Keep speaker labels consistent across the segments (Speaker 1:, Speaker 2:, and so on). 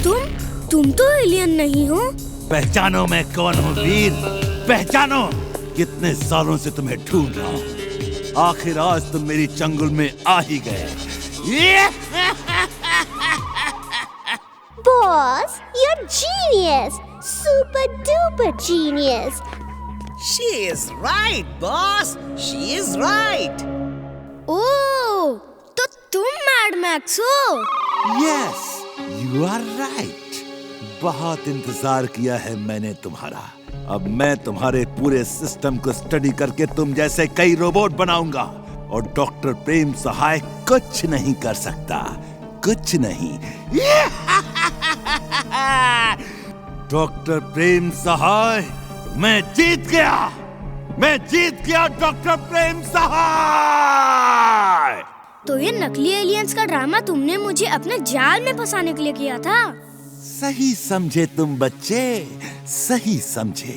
Speaker 1: तुम तो एलियन नहीं हो।
Speaker 2: पहचानो मैं कौन हूँ वीर, पहचानो। कितने सालों से तुम्हें ढूंढ रहा हूँ, आखिर आज तुम मेरी चंगुल में आ ही गए।
Speaker 3: Boss, you're genius, super duper genius.
Speaker 4: She is right, boss. She is right.
Speaker 1: ओह, तो तुम मैड मैक्स हो?
Speaker 2: Yes, you are right. बहुत इंतजार किया है मैंने तुम्हारा। अब मैं तुम्हारे पूरे सिस्टम को स्टडी करके तुम जैसे कई रोबोट बनाऊंगा और डॉक्टर प्रेम सहाय कुछ नहीं कर सकता, कुछ नहीं। डॉक्टर प्रेम सहाय, मैं जीत गया, मैं जीत गया डॉक्टर प्रेम सहाय।
Speaker 1: तो ये नकली एलियंस का ड्रामा तुमने मुझे अपने जाल में फंसाने के लिए किया था।
Speaker 2: सही समझे तुम बच्चे, सही समझे।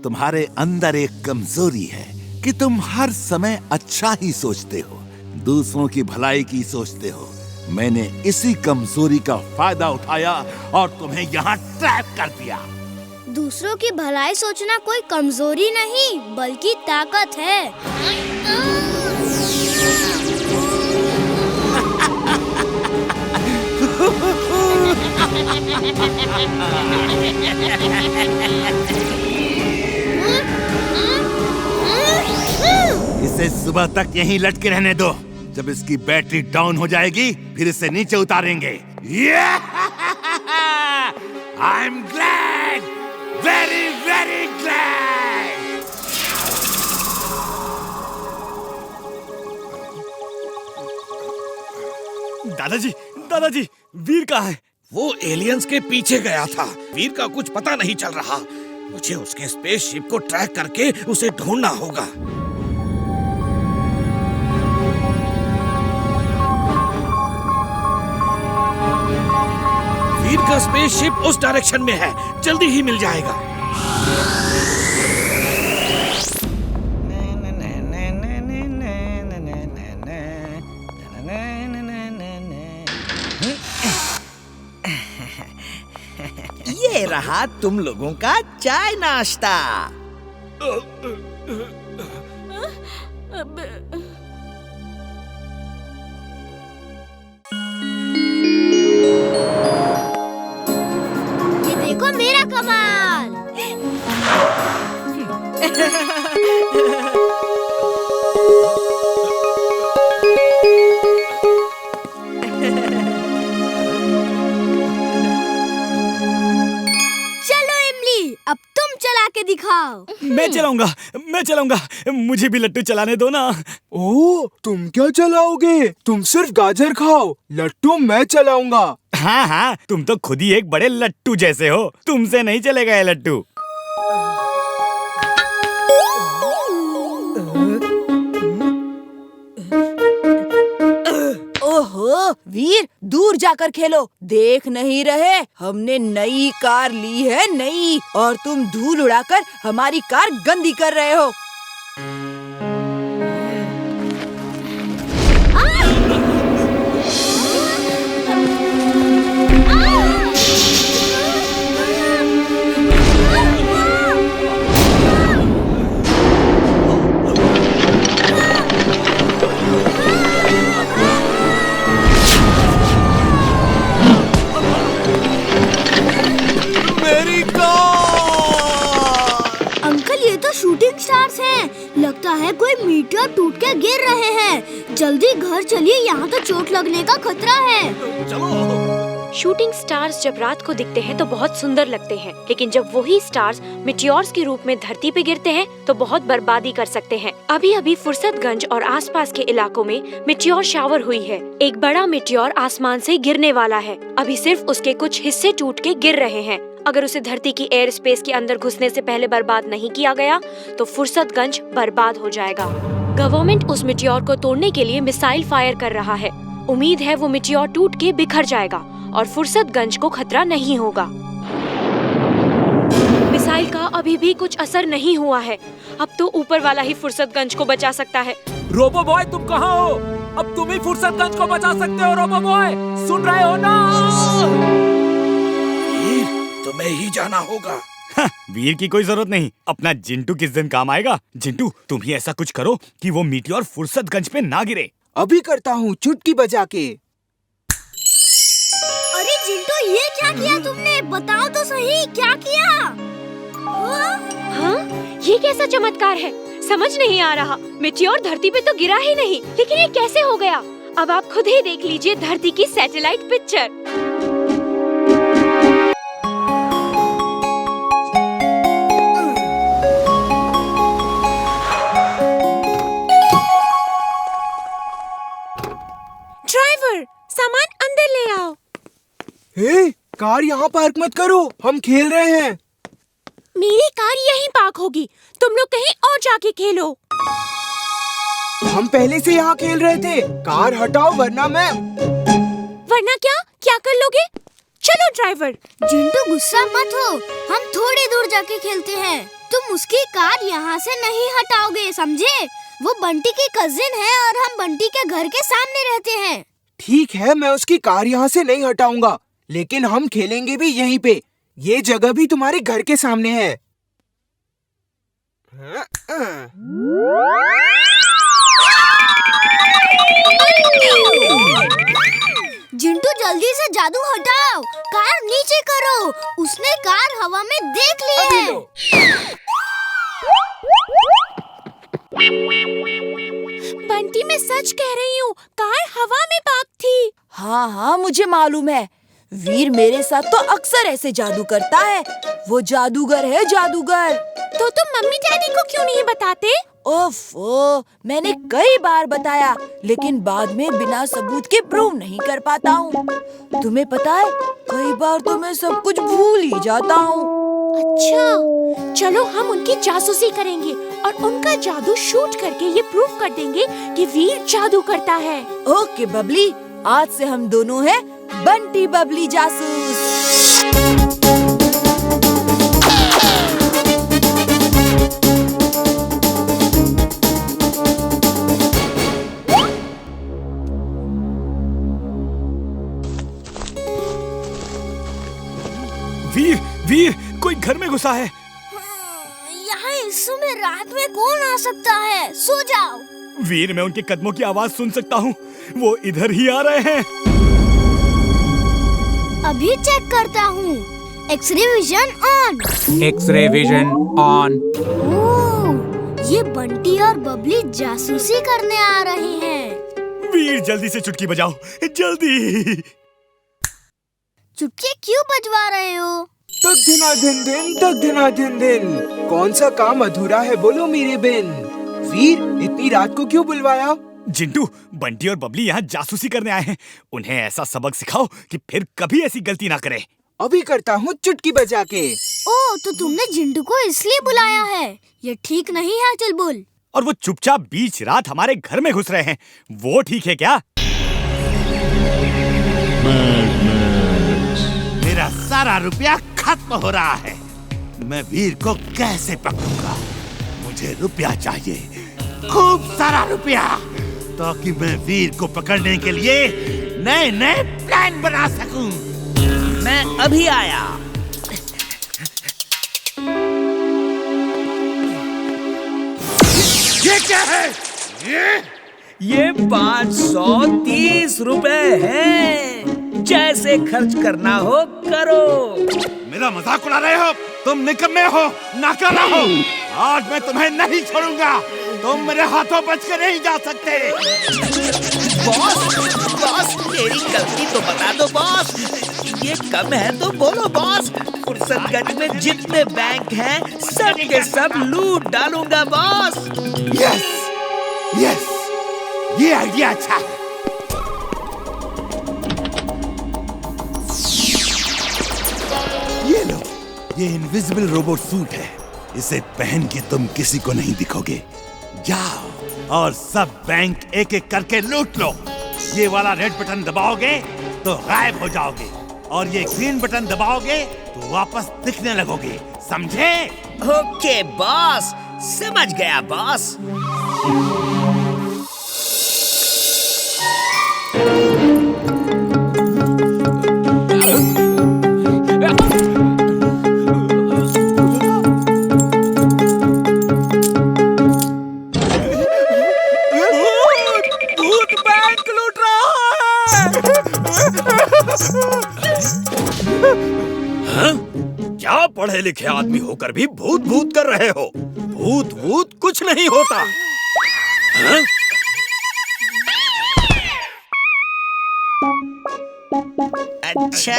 Speaker 2: तुम्हारे अंदर एक कमजोरी है कि तुम हर समय अच्छा ही सोचते हो, दूसरों की भलाई की सोचते हो। मैंने इसी कमजोरी का फायदा उठाया और तुम्हें यहाँ ट्रैप कर दिया।
Speaker 1: दूसरों की भलाई सोचना कोई कमजोरी नहीं बल्कि ताकत है।
Speaker 2: इसे सुबह तक यहीं लटके रहने दो। जब इसकी बैटरी डाउन हो जाएगी फिर इसे नीचे उतारेंगे। I am glad, very very glad.
Speaker 5: दादाजी, दादाजी, वीर कहाँ है?
Speaker 6: वो एलियंस के पीछे गया था। वीर का कुछ पता नहीं चल रहा। मुझे उसके स्पेसशिप को ट्रैक करके उसे ढूंढना होगा। वीर का स्पेसशिप उस डायरेक्शन में है, जल्दी ही मिल जाएगा।
Speaker 4: ये रहा तुम लोगों का चाय नाश्ता।
Speaker 1: ये देखो मेरा कमाल। अब तुम चला के दिखाओ।
Speaker 5: मैं चलाऊंगा। मुझे भी लट्टू चलाने दो ना।
Speaker 7: ओह, तुम क्या चलाओगे? तुम सिर्फ गाजर खाओ, लट्टू मैं चलाऊंगा।
Speaker 5: हाँ, तुम तो खुद ही एक बड़े लट्टू जैसे हो, तुमसे नहीं चलेगा ये लट्टू।
Speaker 8: ओहो वीर, दूर जाकर खेलो। देख नहीं रहे, हमने नई कार ली है, नई, और तुम धूल उड़ाकर हमारी कार गंदी कर रहे हो।
Speaker 1: शूटिंग स्टार्स हैं। लगता है कोई मीटियोर टूट के गिर रहे हैं। जल्दी घर चलिए, यहाँ तो चोट लगने का खतरा है।
Speaker 6: चलो।
Speaker 9: शूटिंग स्टार्स जब रात को दिखते हैं तो बहुत सुंदर लगते हैं, लेकिन जब वही स्टार्स मिटियोर्स के रूप में धरती पे गिरते हैं तो बहुत बर्बादी कर सकते हैं। अभी अभी फुर्सतगंज और आसपास के इलाकों में मिटियोर शावर हुई है। एक बड़ा मिटियोर आसमान से गिरने वाला है। अभी सिर्फ उसके कुछ हिस्से टूट के गिर रहे हैं। अगर उसे धरती की एयर स्पेस के अंदर घुसने से पहले बर्बाद नहीं किया गया तो फुर्सतगंज बर्बाद हो जाएगा। गवर्नमेंट उस मिटियोर को तोड़ने के लिए मिसाइल फायर कर रहा है। उम्मीद है वो मिटियोर टूट के बिखर जाएगा और फुर्सतगंज को खतरा नहीं होगा। मिसाइल का अभी भी कुछ असर नहीं हुआ है। अब तो ऊपर वाला ही फुर्सतगंज को बचा सकता है।
Speaker 5: रोबो बॉय, तुम कहाँ हो? अब तुम ही फुर्सतगंज को बचा सकते हो। रोबो बॉय, सुन रहे हो ना?
Speaker 6: वीर, तुम्हें ही जाना होगा।
Speaker 5: हाँ, वीर की कोई जरूरत नहीं। अपना जिंटू किस दिन काम आएगा। जिंटू, तुम ही ऐसा कुछ करो कि वो मीटियोर फुर्सतगंज पे ना गिरे।
Speaker 7: अभी करता हूँ, चुटकी बजा के।
Speaker 1: अरे जिंटू, ये क्या किया तुमने? बताओ तो सही, क्या किया?
Speaker 9: हाँ? ये कैसा चमत्कार है? समझ नहीं आ रहा। मीटियोर धरती पे तो गिरा ही नहीं, लेकिन ये कैसे हो गया? अब आप खुद ही देख लीजिए धरती की सैटेलाइट पिक्चर।
Speaker 8: ड्राइवर, सामान अंदर ले आओ।
Speaker 7: हे, कार यहाँ पार्क मत करो, हम खेल रहे हैं।
Speaker 8: मेरी कार यहीं पार्क होगी, तुम लोग कहीं और जाके खेलो।
Speaker 7: हम पहले से यहाँ खेल रहे थे। कार हटाओ वरना
Speaker 8: क्या कर लोगे? चलो ड्राइवर।
Speaker 1: जिंटू, गुस्सा मत हो, हम थोड़ी दूर जाके खेलते हैं। तुम उसकी कार यहाँ से नहीं हटाओगे, समझे? वो बंटी की कजिन है और हम बंटी के घर के सामने रहते हैं।
Speaker 7: ठीक है, मैं उसकी कार यहाँ से नहीं हटाऊंगा, लेकिन हम खेलेंगे भी यहीं पे। ये जगह भी तुम्हारे घर के सामने है।
Speaker 1: जिंटू, जल्दी से जादू हटाओ, कार नीचे करो। उसने कार हवा में देख ली है।
Speaker 8: बंटी, मैं सच कह रही हूँ, कार हवा में पार्क थी। हाँ हाँ, मुझे मालूम है। वीर मेरे साथ तो अक्सर ऐसे जादू करता है। वो जादूगर है, जादूगर। तो तुम मम्मी डैडी को क्यों नहीं बताते? ओफो, मैंने कई बार बताया, लेकिन बाद में बिना सबूत के प्रूव नहीं कर पाता हूँ। तुम्हें पता है, कई बार तो मैं सब कुछ भूल ही जाता हूँ। अच्छा, चलो हम उनकी जासूसी करेंगे और उनका जादू शूट करके ये प्रूव कर देंगे कि वीर जादू करता है। ओके बबली, आज से हम दोनों हैं बंटी बबली जासूस।
Speaker 5: वीर, वीर, कोई घर में घुसा है।
Speaker 1: यहाँ इस समय रात में कौन आ सकता है? सो जाओ।
Speaker 5: वीर, मैं उनके कदमों की आवाज सुन सकता हूँ। वो इधर ही आ रहे हैं।
Speaker 1: अभी चेक करता हूँ। X-ray vision on.
Speaker 10: X-ray vision on.
Speaker 1: ओह, ये बंटी और बबली जासूसी करने आ रहे हैं।
Speaker 5: वीर, जल्दी से चुटकी बजाओ, जल्दी।
Speaker 1: चुटकी क्यों बजवा रहे हो?
Speaker 7: तक दिना दिन दिन, तक दिना दिन दिन। कौन सा काम अधूरा है बोलो मेरे बिन। वीर, इतनी रात को क्यों बुलवाया?
Speaker 5: जिंटू, बंटी और बबली यहाँ जासूसी करने आए हैं। उन्हें ऐसा सबक सिखाओ कि फिर कभी ऐसी गलती ना करे।
Speaker 7: अभी करता हूँ, चुटकी बजा के।
Speaker 1: ओह, तो तुमने जिंटू को इसलिए बुलाया है? ये ठीक नहीं है, चल बोल।
Speaker 5: और वो चुपचाप बीच रात हमारे घर में घुस रहे हैं, वो ठीक है क्या?
Speaker 2: मेरा सारा रुपया खत्म हो रहा है। मैं वीर को कैसे पकड़ूंगा? मुझे रुपया चाहिए, खूब सारा रुपया, ताकि मैं वीर को पकड़ने के लिए नए नए प्लान बना सकूं।
Speaker 4: मैं अभी आया।
Speaker 2: ये क्या है?
Speaker 4: ये 530 रुपए हैं। जैसे खर्च करना हो करो।
Speaker 2: मेरा मजाक उड़ा रहे हो? तुम निकम्मे हो, नाकारा हो। आज मैं तुम्हें नहीं छोड़ूंगा। तुम मेरे हाथों बच के नहीं जा सकते।
Speaker 4: बॉस, बॉस, मेरी गलती तो बता दो बॉस। ये कम है तो बोलो बॉस। फुर्सतगंज में जितने बैंक हैं, सब के सब लूट डालूंगा बॉस।
Speaker 2: यस, यस, ये आइडिया अच्छा है। ये लो, ये इनविजिबल रोबोट सूट है। इसे पहन के तुम किसी को नहीं दिखोगे। जाओ और सब बैंक एक एक करके लूट लो। ये वाला रेड बटन दबाओगे तो गायब हो जाओगे, और ये ग्रीन बटन दबाओगे तो वापस दिखने लगोगे, समझे?
Speaker 4: ओके बॉस, समझ गया बॉस।
Speaker 6: पढ़े लिखे आदमी होकर भी भूत भूत कर रहे हो। भूत भूत कुछ नहीं होता। हाँ?
Speaker 4: अच्छा,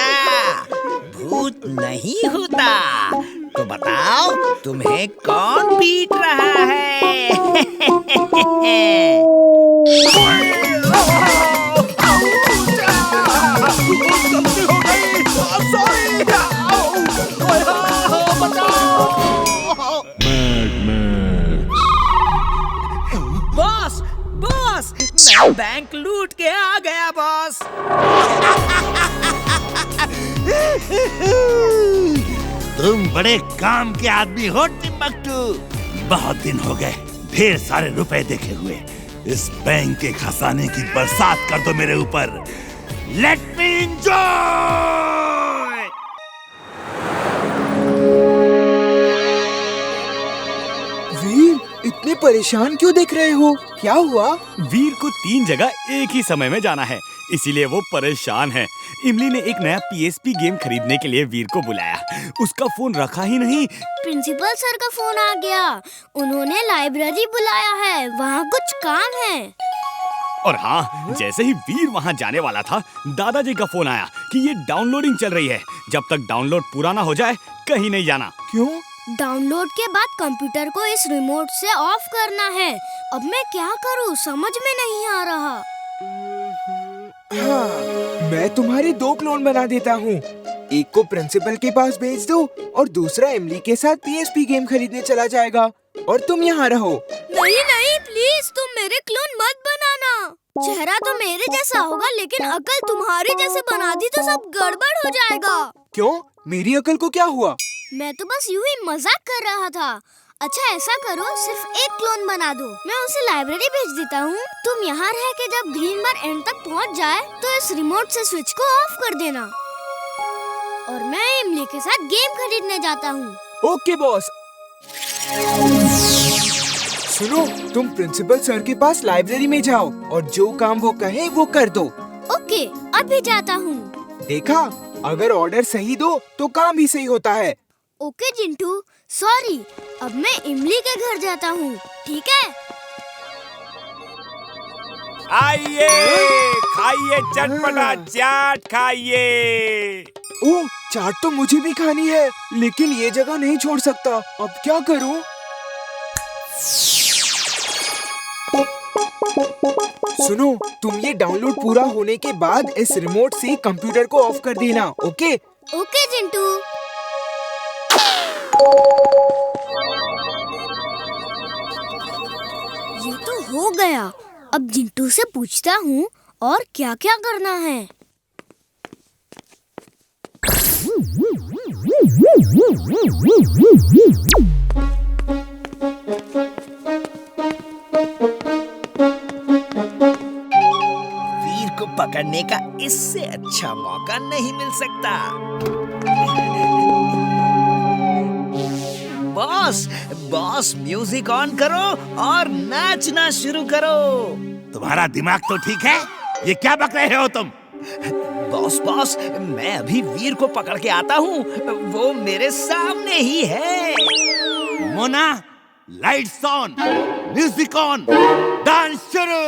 Speaker 4: भूत नहीं होता तो बताओ तुम्हें कौन पीट रहा है? बॉस, बॉस, मैं बैंक लूट के आ गया बॉस।
Speaker 2: तुम बड़े काम के आदमी हो टिम्बकटू। बहुत दिन हो गए ढेर सारे रुपए देखे हुए। इस बैंक के खजाने की बरसात कर दो मेरे ऊपर। Let me enjoy.
Speaker 7: वीर, इतने परेशान क्यों दिख रहे हो? क्या हुआ?
Speaker 5: वीर को 3 जगह एक ही समय में जाना है, इसीलिए वो परेशान है। इमली ने एक नया PSP गेम खरीदने के लिए वीर को बुलाया। उसका फोन रखा ही नहीं।
Speaker 1: प्रिंसिपल सर का फोन आ गया। उन्होंने लाइब्रेरी बुलाया है, वहाँ कुछ काम है।
Speaker 5: और हाँ, जैसे ही वीर वहाँ जाने वाला था, दादाजी का फोन आया कि ये डाउनलोडिंग चल रही है। जब तक डाउनलोड पूरा ना हो जाए कहीं नहीं जाना।
Speaker 7: क्यों?
Speaker 1: डाउनलोड के बाद कंप्यूटर को इस रिमोट से ऑफ करना है। अब मैं क्या करूँ, समझ में नहीं आ रहा।
Speaker 7: हाँ, मैं तुम्हारे 2 क्लोन बना देता हूँ। एक को प्रिंसिपल के पास भेज दो और दूसरा इमली के साथ PSP गेम खरीदने चला जाएगा और तुम यहाँ रहो।
Speaker 1: नहीं नहीं, प्लीज तुम मेरे क्लोन मत बनाना। चेहरा तो मेरे जैसा होगा, लेकिन अकल तुम्हारी जैसे बना दी तो सब गड़बड़ हो जाएगा।
Speaker 7: क्यों? मेरी अकल को क्या हुआ?
Speaker 1: मैं तो बस यूं ही मजाक कर रहा था। अच्छा ऐसा करो, सिर्फ एक क्लोन बना दो, मैं उसे लाइब्रेरी भेज देता हूँ। तुम यहाँ रह के जब ग्रीन बार एंड तक पहुँच जाए तो इस रिमोट से स्विच को ऑफ कर देना और मैं इमली के साथ गेम खरीदने जाता हूँ।
Speaker 7: Okay boss. सुनो, तुम प्रिंसिपल सर के पास लाइब्रेरी में जाओ और जो काम वो कहे वो कर दो।
Speaker 1: ओके, अभी जाता हूँ।
Speaker 7: देखा, अगर ऑर्डर सही दो तो काम भी सही होता है।
Speaker 1: ओके जिंटू, सॉरी, अब मैं इमली के घर जाता हूँ, ठीक है?
Speaker 10: आइए, खाइए चटपटा चाट खाइए।
Speaker 7: ओह, चाट तो मुझे भी खानी है, लेकिन ये जगह नहीं छोड़ सकता। अब क्या करूँ? सुनो, तुम ये डाउनलोड पूरा होने के बाद इस रिमोट से कंप्यूटर को ऑफ कर देना, ओके?
Speaker 1: ओके जिंटू। ये तो हो गया। अब जिंटू से पूछता हूँ और क्या क्या करना है।
Speaker 4: वीर को पकड़ने का इससे अच्छा मौका नहीं मिल सकता। बॉस, बॉस म्यूजिक ऑन करो और नाचना शुरू करो।
Speaker 2: तुम्हारा दिमाग तो ठीक है? ये क्या बक रहे हो तुम?
Speaker 4: बॉस बॉस, मैं अभी वीर को पकड़ के आता हूँ, वो मेरे सामने ही है।
Speaker 2: Mona, lights on, music on, dance शुरू।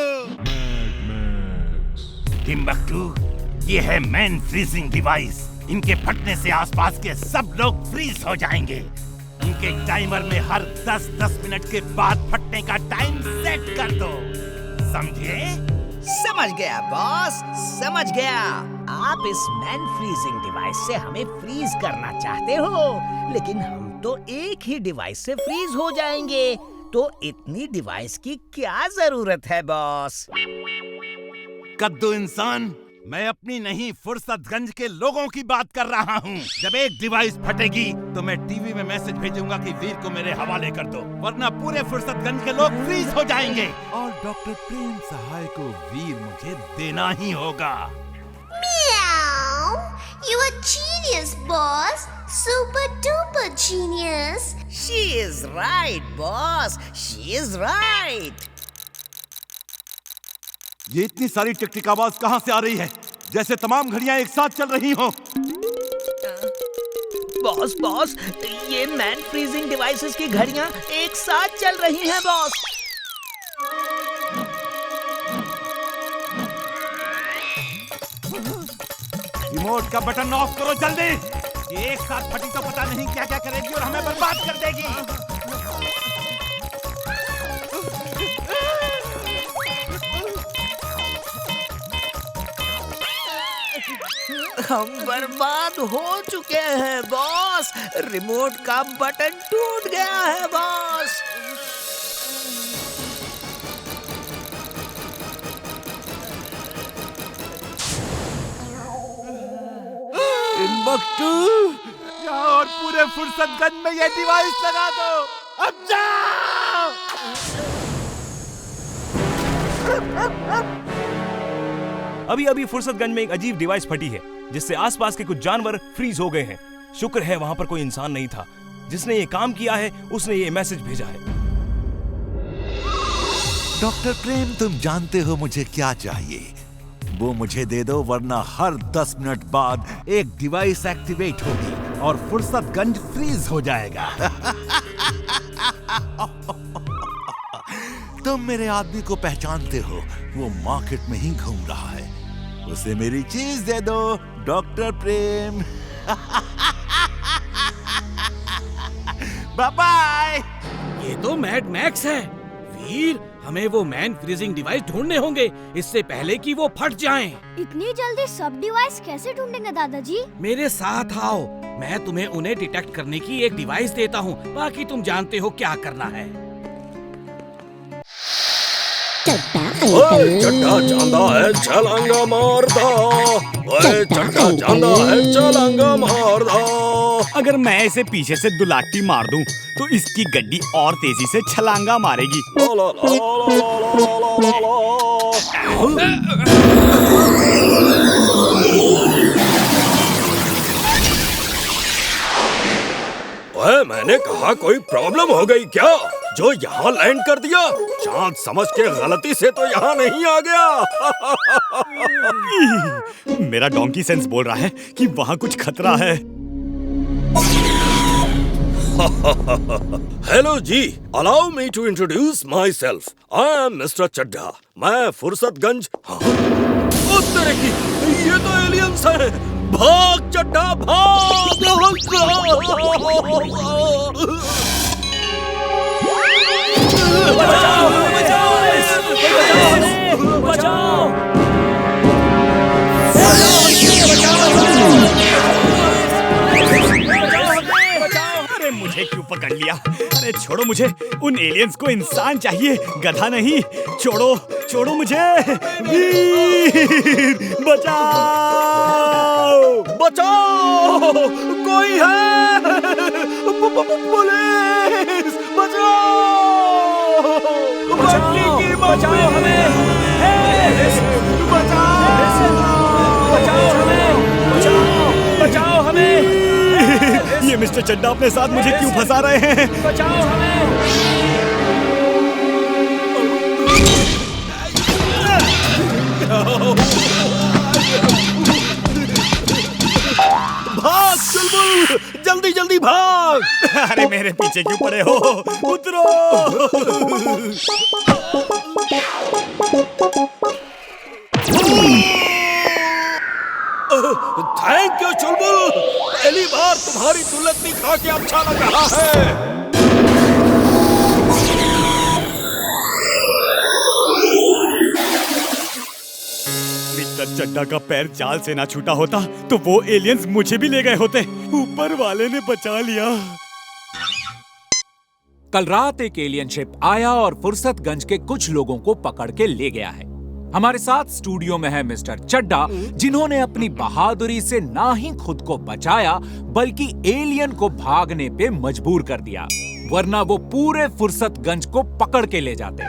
Speaker 2: टिम्बकटू, ये है मैन फ्रीजिंग डिवाइस। इनके फटने से आसपास के सब लोग फ्रीज हो जाएंगे। इनके टाइमर में हर 10-10 मिनट के बाद फटने का टाइम सेट कर दो, समझे?
Speaker 4: समझ गया बॉस, समझ गया। आप इस मैन फ्रीजिंग डिवाइस से हमें फ्रीज करना चाहते हो, लेकिन हम तो एक ही डिवाइस से फ्रीज हो जाएंगे, तो इतनी डिवाइस की क्या जरूरत है बॉस?
Speaker 2: कद्दू इंसान, मैं अपनी नहीं फुर्सतगंज के लोगों की बात कर रहा हूँ। जब एक डिवाइस फटेगी तो मैं टीवी में मैसेज भेजूंगा कि वीर को मेरे हवाले कर दो, वरना पूरे फुर्सतगंज के लोग फ्रीज हो जाएंगे और डॉक्टर प्रेम सहाय को वीर मुझे देना ही होगा।
Speaker 3: Meow! You a genius, boss. Super duper genius.
Speaker 4: She is right, boss. She is right.
Speaker 2: ये इतनी सारी टिक-टिक आवाज कहाँ से आ रही है? जैसे तमाम घड़ियां एक साथ चल रही हो।
Speaker 4: बॉस बॉस, ये मैन फ्रीजिंग डिवाइसेस की घड़ियां एक साथ चल रही हैं बॉस।
Speaker 10: रिमोट का बटन ऑफ करो जल्दी। ये एक साथ फटी तो पता नहीं क्या क्या करेगी और हमें बर्बाद कर देगी।
Speaker 4: हम बर्बाद हो चुके हैं बॉस। रिमोट का बटन टूट गया है बॉस।
Speaker 2: टिम्बकटू,
Speaker 10: जाओ और पूरे फुर्सतगंज में ये डिवाइस लगा दो। अब जाओ।
Speaker 11: अभी अभी फुर्सतगंज में एक अजीब डिवाइस फटी है जिससे आसपास के कुछ जानवर फ्रीज हो गए हैं। शुक्र है वहां पर कोई इंसान नहीं था। जिसने ये काम किया है उसने ये मैसेज भेजा है।
Speaker 2: डॉक्टर प्रेम, तुम जानते हो मुझे क्या चाहिए। वो मुझे दे दो, वरना हर 10 मिनट बाद एक डिवाइस एक्टिवेट होगी और फुर्सतगंज फ्रीज हो जाएगा। तुम मेरे आदमी को पहचानते हो, वो मार्केट में ही घूम रहा है। उसे मेरी चीज दे दो, डॉक्टर प्रेम। Bye bye.
Speaker 6: ये तो मैड मैक्स है। वीर, हमें वो मैन फ्रीजिंग डिवाइस ढूंढने होंगे इससे पहले कि वो फट जाएं।
Speaker 1: इतनी जल्दी सब डिवाइस कैसे ढूंढेंगे दादाजी?
Speaker 6: मेरे साथ आओ, मैं तुम्हें उन्हें डिटेक्ट करने की एक डिवाइस देता हूँ। बाकी तुम जानते हो क्या करना है।
Speaker 12: चड्ढा चांदा है छलांगा मारदा, चड्ढा चांदा है छलांगा मारदा।
Speaker 5: अगर मैं इसे पीछे से दुलाटी मार दूं तो इसकी गड्डी और तेजी से छलांगा मारेगी।
Speaker 12: मैंने कहा कोई प्रॉब्लम हो गई क्या, जो यहाँ लैंड कर दिया? चांद समझ के गलती से तो यहाँ नहीं आ गया।
Speaker 5: मेरा डोंकी सेंस बोल रहा है कि वहाँ कुछ खतरा है।
Speaker 12: Hello ji, allow me to introduce myself. I am mister Chadha. मैं फुर्सतगंज। ओ तेरे की, ये तो एलियंस है। भाग चड्ढा भाग।
Speaker 11: बचाओ, बचाओ, बचाओ।
Speaker 5: अरे मुझे क्यों पकड़ लिया? अरे छोड़ो मुझे, उन एलियंस को इंसान चाहिए, गधा नहीं। छोड़ो छोड़ो मुझे। वीर, बचाओ
Speaker 12: बचाओ, कोई है? पुलिस, बचाओ,
Speaker 11: बचाओ हमें, बचाओ हमें।
Speaker 5: ये मिस्टर चड्ढा अपने साथ मुझे क्यों फंसा रहे हैं?
Speaker 11: बचाओ हमें।
Speaker 12: भाग चुलबुल, जल्दी जल्दी भाग।
Speaker 5: अरे मेरे पीछे क्यों पड़े हो? उतरो।
Speaker 12: थैंक यू चुलबुल, पहली बार तुम्हारी दुलत्ती खा के अच्छा लग रहा है।
Speaker 5: मिस्टर चड्ढा का पैर जाल से ना छूटा होता तो वो एलियंस मुझे भी ले गए होते। ऊपर वाले ने बचा लिया।
Speaker 13: कल रात एक एलियन शिप आया और फुर्सतगंज के कुछ लोगों को पकड़ के ले गया है। हमारे साथ स्टूडियो में है मिस्टर चड्ढा, जिन्होंने अपनी बहादुरी से ना ही खुद को बचाया बल्कि एलियन को भागने पे मजबूर कर दिया, वरना वो पूरे फुर्सतगंज को पकड़ के ले जाते।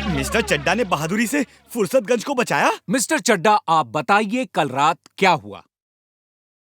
Speaker 5: मिस्टर चड्ढा ने बहादुरी से फुर्सतगंज को बचाया?
Speaker 13: मिस्टर चड्ढा, आप बताइए कल रात क्या हुआ?